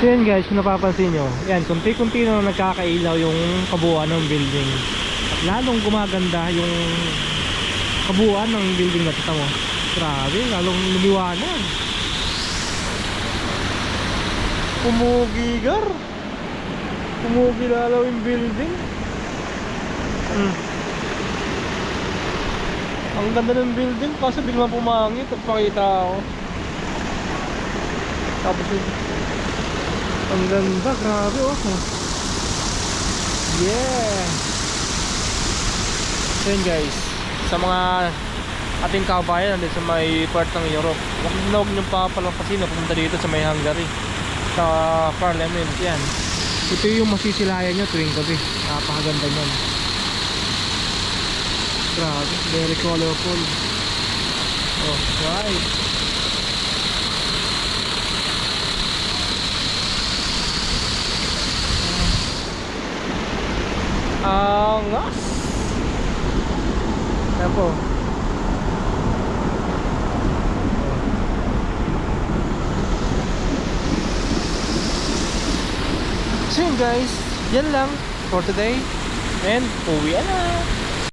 So yan guys, kung napapansin nyo, yan, kunti-kunti na nagkakailaw yung kabuuan ng building. At lalong gumaganda yung kabuuan ng building na ito mo. Grabe, lalong lumiwanag. Pumugigar. Pumugi lalaw yung building. Ang ganda ng building, kaso biglang pumangit at pakita ako. Tapos yun, ang ganda, grabe oh. Yeah. So yun guys, sa mga ating kabayan nandito sa may part ng Europe, huwag nyo pa palampasin na pumunta dito sa may Hungary, sa Parliament. Yan, ito yung masisilayan nyo tuwing gabi. Napakaganda nyan. Grabe, very colorful. Oh, right. Angas. Yan po. So yun guys, yan lang for today. And uwi na.